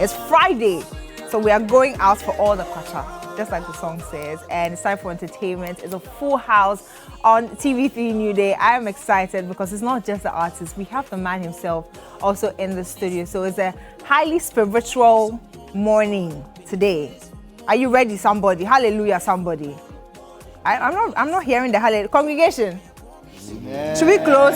It's Friday, so we are going out for all the kwacha, just like the song says, and it's time for entertainment. It's a full house on TV3 New Day. I am excited because it's not just the artist. We have the man himself also in the studio. So it's a highly spiritual morning today. Are you ready, somebody? Hallelujah, somebody. I'm not hearing the hallelujah. Congregation, amen. Should we close?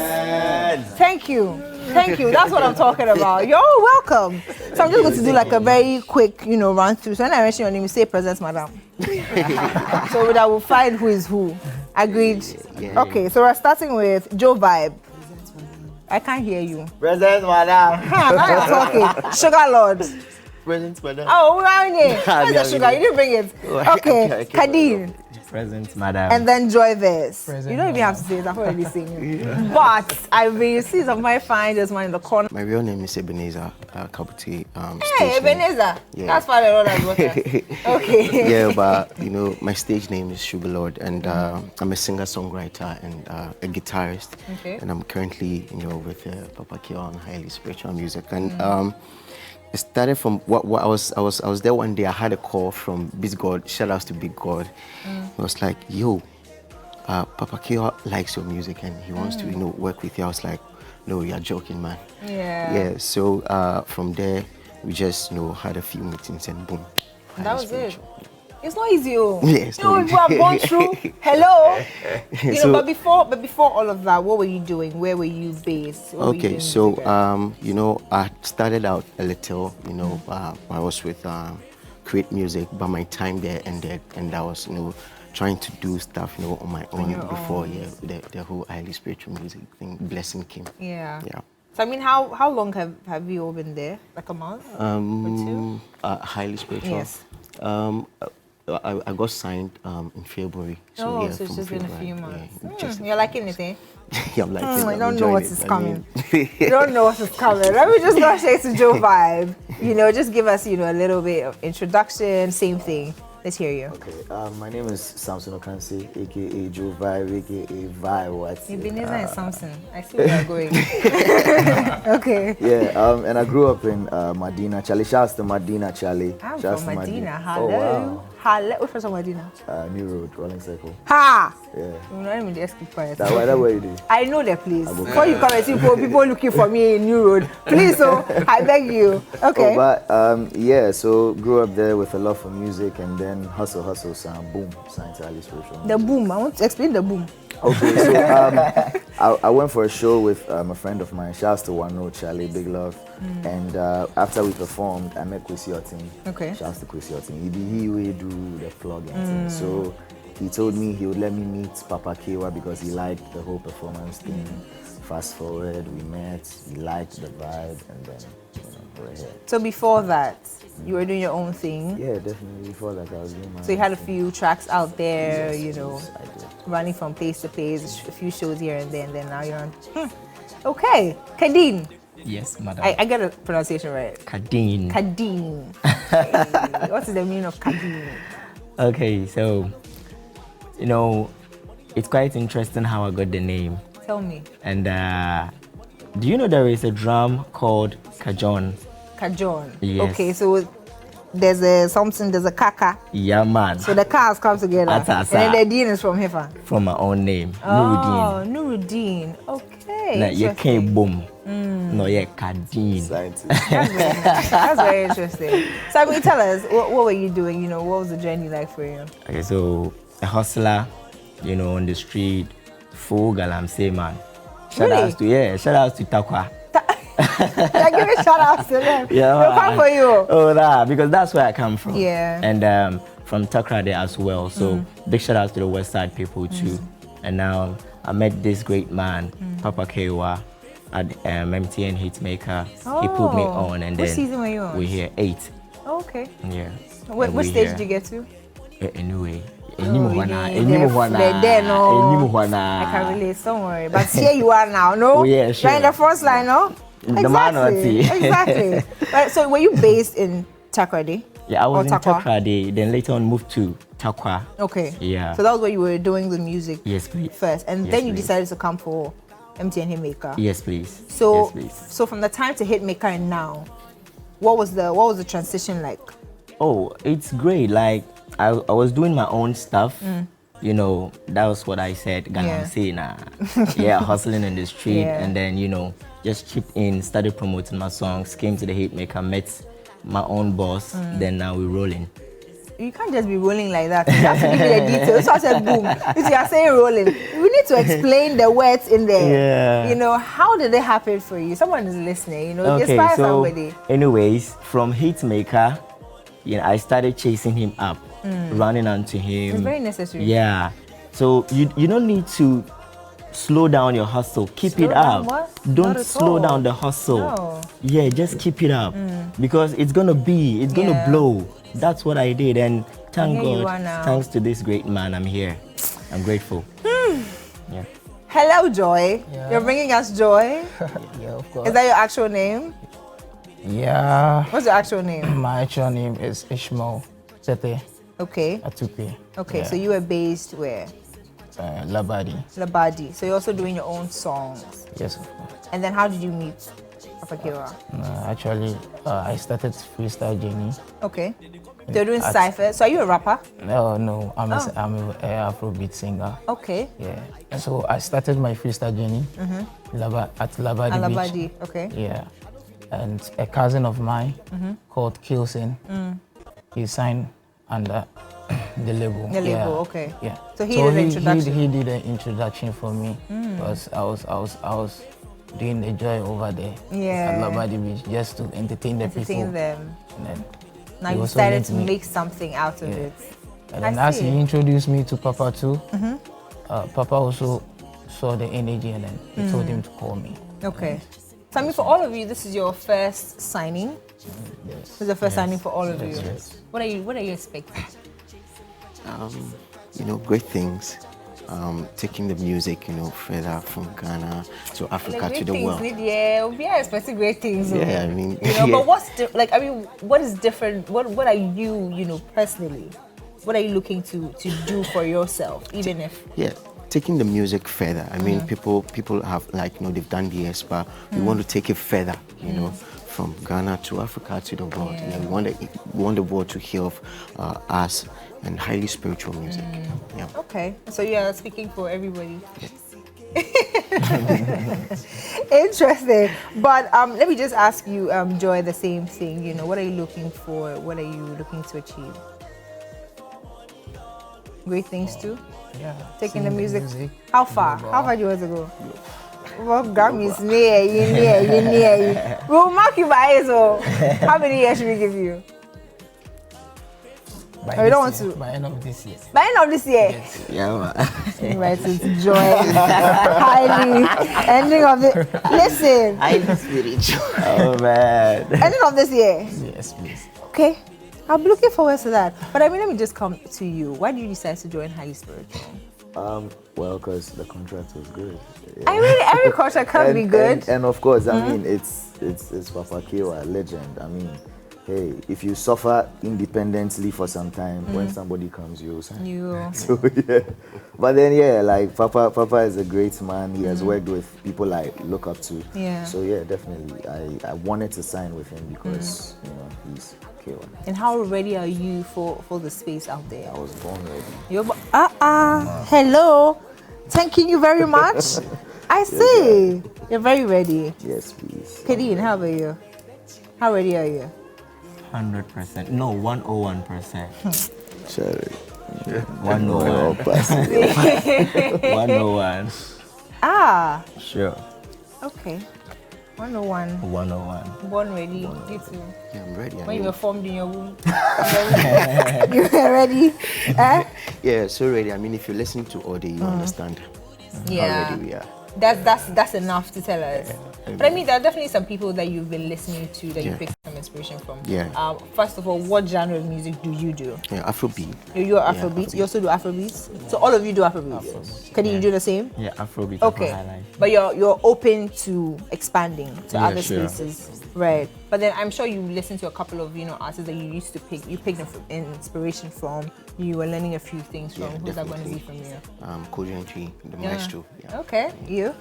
Thank you. That's what I'm talking about. You're all welcome. So I'm just going to do like a very quick, run through. So when I mention your name, you say present, madam. So that we'll find who is who. Agreed? Yeah. Okay, so we're starting with Joe Vibe. I can't hear you. Present, madam. Now you're talking. Sugar Lord. Present, madam. Oh, where's the sugar? You didn't bring it. Okay, Kadir. Present, madam. And then Joy Verse. You don't even have to say it, I've already seen it. Yeah. But I mean, see some of my finders one in the corner. My real name is Ebenezer Kabuti. Hey, Ebenezer. Yeah. That's why I wrote that. Okay. Yeah, but my stage name is Sugar Lord, and I'm a singer-songwriter and a guitarist. Okay. And I'm currently, with Papa Kio on highly spiritual music. And it started from what I was there one day. I had a call from Big God. Shout outs to Big God. It was like, yo, Papa Kio likes your music and he wants to work with you. I was like, no, you're joking, man. Yeah. So from there we just had a few meetings and boom. That was it. It's not easy, Yes. People have gone through. Hello. But before all of that, what were you doing? Where were you based? Okay, so I started out a little. I was with Create Music, but my time there ended, and I was trying to do stuff on my own before the whole highly spiritual music thing blessing came. Yeah. So I mean, how long have you all been there? Like a month or two? Highly spiritual. Yes. I got signed in February. So it's just been a few months. You're liking it, eh? Yeah, I'm liking it. I don't know what is coming. You don't know what is coming. Let me just go straight to Joe Vibe. Just give us, a little bit of introduction, same thing. Let's hear you. Okay, my name is Samson Okansi, aka Joe Vibe, aka Vi. What? Ebenezer and Samson. I see where you're going. Okay. Yeah, and I grew up in Medina. Charlie, shouts to Medina, Charlie. I'm from Medina. Hello. Oh, wow. Hello. What's from Medina? New Road, Rolling Circle. Ha! Yeah. You're not even just keep quiet. That's what you do. I know the place. Before you come and see people looking for me in New Road, please, I beg you. Okay. So grew up there with a love for music, and then hustle, sound, boom, science, highly spiritual. The boom. I want to explain the boom. Okay, so I went for a show with a friend of mine. Shouts to Wano, Charlie, big love. And after we performed, I met Kwesi Otin. Okay. Shouts to Kwesi Otin. He would do the vlogging thing. So he told me he would let me meet Papa Kewa because he liked the whole performance thing. Fast forward, we met, he liked the vibe, and then we're here. So before that, you were doing your own thing? Yeah, definitely. Before that, I was doing my So you had a few tracks out there, Yes, I did. running from place to place, a few shows here and there, and then now you're on. Okay, Kadeen. Yes, madam. I get the pronunciation right. Kadeen. Kadeen. Okay. What is the meaning of Kadeen? Okay, so, it's quite interesting how I got the name. Tell me. And do you know there is a drum called Kajon? Kajon. Yes. Okay, so there's a kaka. Yeah, man. So the cars come together. And then the Dean is from Hefa. From my own name, Oh, Nuruddin. Okay. Now you can't boom. No, yeah, Kadeen. That's very nice. That's very interesting. So, tell us, what were you doing? What was the journey like for you? Okay, so a hustler, on the street, full galamsey man. Shout outs to Takwa. Give a shout out to them. Yeah, they'll come for you. Oh, nah, because that's where I come from. Yeah. And from Takra there as well. So big shout out to the West Side people too. And now I met this great man, Papa Kewa, at MTN Hitmaker. He put me on, and what then season were you on? we're here 8. Oh, okay. Yeah. What stage did you get to? Anyway. I can relate, don't worry. But here you are now, no? Oh, yeah, sure. You're in the first line, no? The man or Exactly. Right, so were you based in Takoradi? Yeah, I was in Takoradi, then later on moved to Takwa. Okay. Yeah. So that was where you were doing the music. Yes, please. First, and Yes, then you please. decided to come for MTN Hitmaker. Yes, please. So, yes, please. so from the time to Hitmaker and now, What was the transition like? Oh, it's great. Like I was doing my own stuff. You know, that was what I said. Yeah, hustling in the street, Yeah. and then just chipped in, started promoting my songs, came to the Hitmaker, met my own boss. Then now we're rolling. You can't just be rolling like that. You have to give me the details. So I said, boom. If you are saying rolling, we need to explain the words in there. Yeah. How did it happen for you? Someone is listening. Okay, inspire so somebody. anyways, from Hitmaker, I started chasing him up, running onto him. It's very necessary. Yeah. So you don't need to slow down your hustle. Keep it up. What? Not Don't at slow all. down the hustle. No. Yeah, just keep it up because it's gonna blow. That's what I did, and thank here you God, are now. thanks to this great man, I'm here. I'm grateful. Yeah. Hello, Joy. Yeah. You're bringing us joy. Yeah, of course. Is that your actual name? Yeah. What's your actual name? My actual name is Ishmael Tete Okay. Atupe. Okay. Yeah. So you were based where? Labadi. Labadi. So you're also doing your own songs. Yes, of course. And then how did you meet Papa Kewa? Actually, I started freestyle journey. Okay. So you're doing At- cypher. So are you a rapper? No, I'm a Afrobeat singer. Okay. Yeah. And so I started my freestyle journey at Labadi Beach. Alabadi. Okay. Yeah. And a cousin of mine called Kilson, he signed under the label. The label, Yeah. okay. Yeah. So he did the introduction. He did the introduction for me because I was doing the joy over there Yeah. at Labadi Beach just to entertain the Entertain people. them. And then Now he you also decided let to me- make something out of Yeah. it. And I then as he see. introduced me to Papa too, Papa also saw the energy and then he told him to call me. Okay. So I mean, for all of you, this is your first signing. Yes. This is the first signing for all of you. Yes. What are you expecting? Great things. Taking the music, further from Ghana to Africa to the world. Yeah, we are expecting great things. Yeah, I mean, but what is different? What are you, personally? What are you looking to do for yourself, even if? Yeah, taking the music further. I mean, people have they've done the but we want to take it further. From Ghana to Africa to the world. Yeah. Yeah, we want the world to hear of us and highly spiritual music. Yeah. Okay, so you are speaking for everybody. Interesting. But let me just ask you, Joy, the same thing. What are you looking for? What are you looking to achieve? Great things too. Yeah. Taking the singing music. How far? global. How far do you want to go? Well, Grammys near you. We'll mark you by it. So, how many years should we give you? By Oh, you don't this want year, to? By end of this year. By end of this year. Yes. Yeah. Right, it's Joy. Highly. Ending of the. Listen. Highly spiritual. Oh man. Ending of this year. Yes, please. Okay. I'll be looking forward to that. But I mean, let me just come to you. Why did you decide to join Highly Spiritual? Well, because the contract was good. I mean, every contract can be good. And of course, I mean, it's Papa Kewa, a legend. I mean, hey, if you suffer independently for some time, when somebody comes, you sign. You. So yeah, but then Papa is a great man. He has worked with people I look up to. Yeah. So yeah, definitely, I wanted to sign with him because he's Kewa. And how ready are you for the space out there? I was born ready. You're hello. Thank you very much. I see. You're very ready. Yes, please. Kadeen, how about you? How ready are you? 100%. No, 101%. Sorry. 101. 101. Sure. Okay. 101. 101. Born ready. You too. Yeah, I'm ready. When you were formed in your womb. You were ready? Yeah, so ready. I mean, if you listen to audio, you understand Yeah. how ready we are. That's enough to tell us. But I mean, there are definitely some people that you've been listening to that you Yeah. picked some inspiration from. Yeah. First of all, what genre of music do you do? Yeah, Afrobeat. You're Afrobeats. You also do Afrobeats. So all of you do Afrobeats. Can you do the same? Yeah, Afrobeat. Okay, Highlight. but you're open to expanding to Yeah, other sure. spaces, right? But then I'm sure you listen to a couple of artists that you used to pick. You picked them from inspiration from. You were learning a few things from. Yeah, Who's that going to be definitely. from you? Korean Tree, the maestro. Yeah. Okay, you.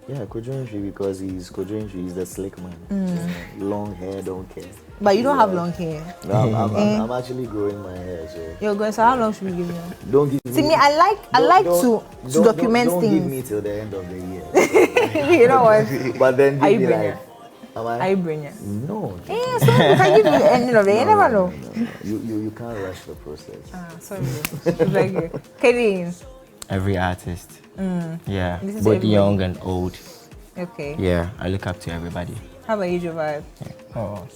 Yeah, Kojo because he's Kojo he's the slick man. You know, long hair, don't care. But you don't have long hair. No, I'm actually growing my hair, so. You're going. So how long should we give you? Don't give See me. me, I like to document don't things. give me till the end of the year. You know what? But then Are give you me bringing? like. Am I? Are you bringing? No. Yeah, so we can give you the ending of the year. You never know. No. You can't rush the process. Sorry. Thank you. Kadeen. Every artist. Yeah, This is both everybody. young and old. Okay. Yeah, I look up to everybody. How about you, Jovive? Oh,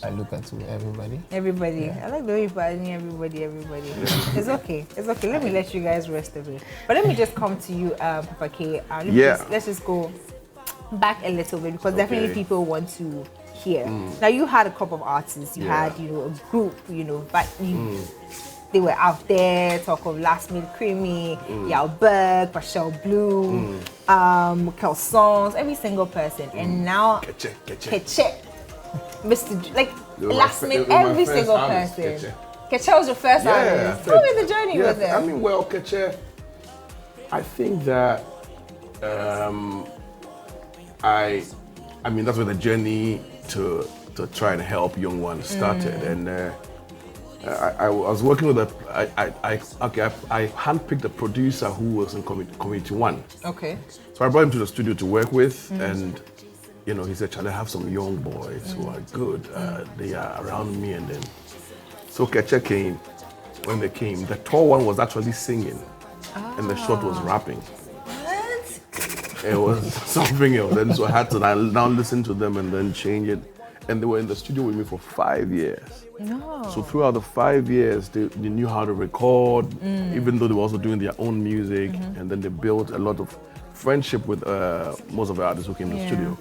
I look at to everybody. Everybody. I like the way you put everybody. It's okay. Let me let you guys rest a bit. But let me just come to you, Papa K. Let's just go back a little bit because definitely people want to hear. Now you had a couple of artists. You had, a group. But they were out there. Talk of Last Made Creamy, Yao Berg, Rachel Blue, Kel Songs, every single person, and now Keche. Mr. Last Minute, every single person. Keche was your first artist. Tell me the journey with it. I mean, well, Keche, I think that I mean that's where the journey to try and help young ones started, and I was working with I handpicked a producer who was in Community One. Okay. So I brought him to the studio to work with, and he said, "Shall I have some young boys who are good? They are around me." And then, so Keche came. When they came, the tall one was actually singing, and the short was rapping. What? It was something else. And so I had to now listen to them and then change it. And they were in the studio with me for 5 years. No. So throughout the 5 years, they knew how to record, even though they were also doing their own music. And then they built a lot of friendship with most of the artists who came to the studio.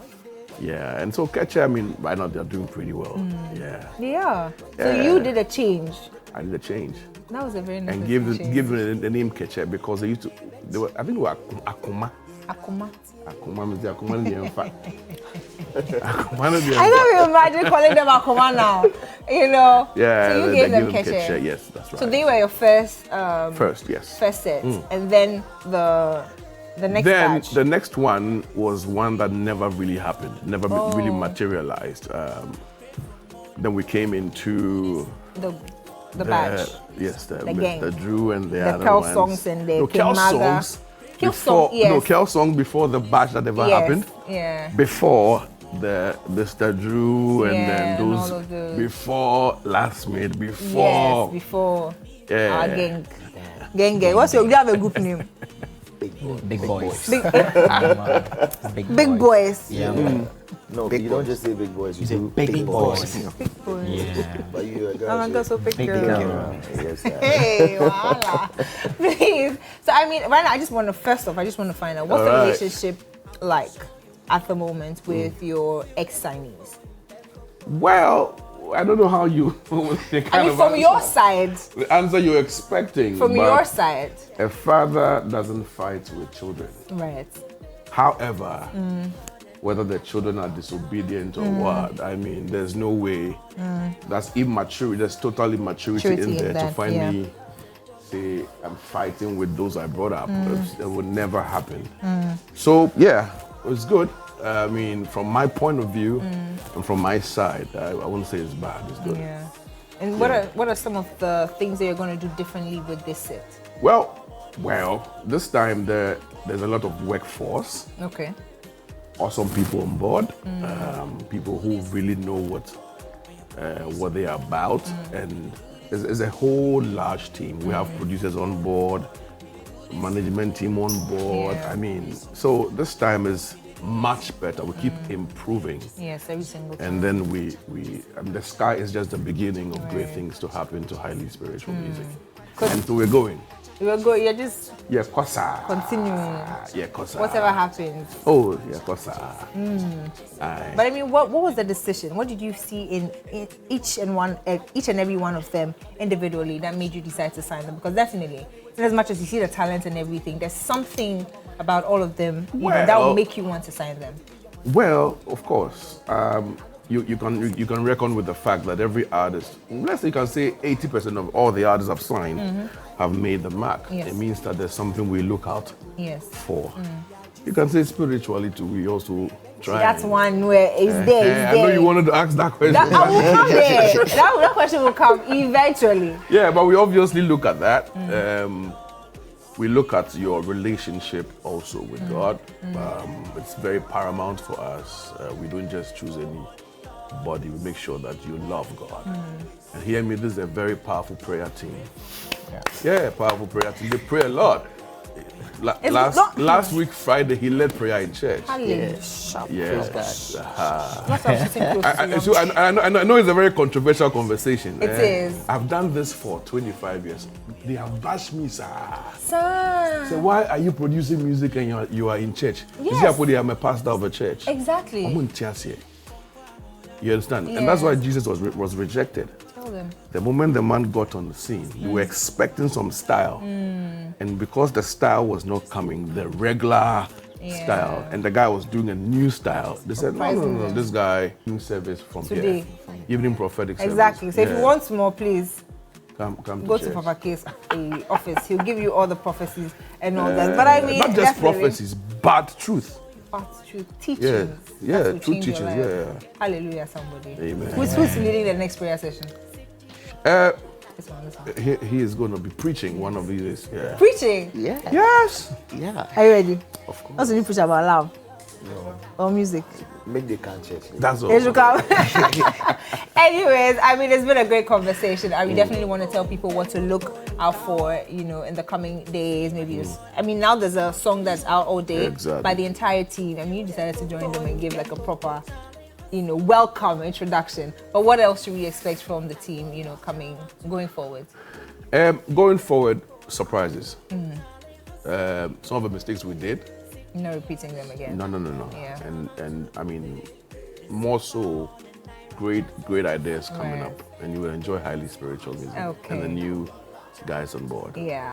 Yeah, and so Keche, I mean, right now they're doing pretty well. Yeah. So you did a change. I did a change. That was a very nice And change. give them the name Keche because I think they were Akuma. Akuma. Akuma means Akuma in the fact. Akuma in the I don't imagine calling them Akuma now. Yeah, So you they gave them give Keche. Yes, that's right. So they were your first Yes. first set. And then the next batch. The next one was one that never really happened, never really materialized. Then we came into the batch. Yes, the gang. the Drew and the other Kel ones. Songs and the Kel Kimaga. Songs. Kel Before, Song, yes. No, Kel Song before the batch that ever Yes, happened. yeah. Before the Drew and Yeah, then and those, all of those. before Last Made, before Yes, before Yeah. our gang. Gang. What's your? Do you have a group name? Big boys. Big boys. Yeah. No, you don't just say big boys. You say big boys. Big boys. Yeah. But you a girl. Oh my God, so big Big girl. girl. Yes, sir. Hey, voila. Please. So I mean, right now, I just want to find out what's the All right. relationship like at the moment with your ex-signees. Well, I don't know how you. I mean, from your side, the answer you're expecting. from but your side, a father doesn't fight with children. right? However, whether the children are disobedient or what, I mean, there's no way. That's immaturity. There's total immaturity in there to find me say I'm fighting with those I brought up. That would never happen. So yeah, it was good. I mean, from my point of view and from my side, I wouldn't say it's bad. It's good. Yeah. And what are some of the things that you're going to do differently with this set? Well, this time there's a lot of workforce. Okay. Awesome people on board, people who really know what they are about, and there's a whole large team. We have producers on board, management team on board. Yeah. I mean, so this time is much better. We keep improving, Yes, every single time. and then the sky is just the beginning of great things to happen to highly spiritual music, and so we're going. You're just Yeah, kosa. continuing. Yeah, kosa. Whatever happens. Oh, yeah, kosa. Aye. But I mean, what was the decision? What did you see in each and every one of them individually that made you decide to sign them? Because definitely, in as much as you see the talent and everything, there's something about all of them that will make you want to sign them. Well, of course, you can reckon with the fact that every artist, let's say you can say 80% of all the artists I've signed have made the mark. Yes. It means that there's something we look out Yes. for. You can say spiritually too. We also try. That's one where it's there. I know you wanted to ask that question. I will come there. That question will come eventually. Yeah, but we obviously look at that. We look at your relationship also with God. It's very paramount for us. We don't just choose anybody. We make sure that you love God. And hear me, this is a very powerful prayer team. Yeah, powerful prayer team. They pray a lot. Last week, Friday, he led prayer in church. Yes. Yes. So I know it's a very controversial conversation. It is. I've done this for 25 years. They have bashed me, sir. Sir. So why are you producing music and you are in church? Yes. You see, I'm a pastor of a church. Exactly. I'm on TSA. You understand? Yes. And that's why Jesus was rejected. Tell them. The moment the man got on the scene, you were expecting some style. And because the style was not coming, the regular style, and the guy was doing a new style, they said, no, this guy, new service from Today. here. Evening prophetic service. Exactly. So if you want more, please come go to Papa K's office. He'll give you all the prophecies and all that. But I mean, not just prophecies, but truth. But true teachings. Yeah, That will true change your teachings. life. Yeah. Hallelujah, somebody. Amen. Who's leading the next prayer session? This one. He is going to be preaching one of these days. Yeah. Preaching. Yeah. Yes. Yeah. Are you ready? Of course. What's the new preach about love No, or music? make the can church. That's all. Here you come. Anyways, I mean, it's been a great conversation. I definitely want to tell people what to look out for, in the coming days. Maybe I mean, now there's a song that's out all day Exactly. by the entire team. I mean, you decided to join them and give like a proper, welcome introduction. But what else should we expect from the team, going forward? Going forward, surprises. Some of the mistakes we did. No repeating them again. No. Yeah. And I mean, more so, great ideas coming Right. up, and you will enjoy highly spiritual music Okay. and the new guys on board. Yeah.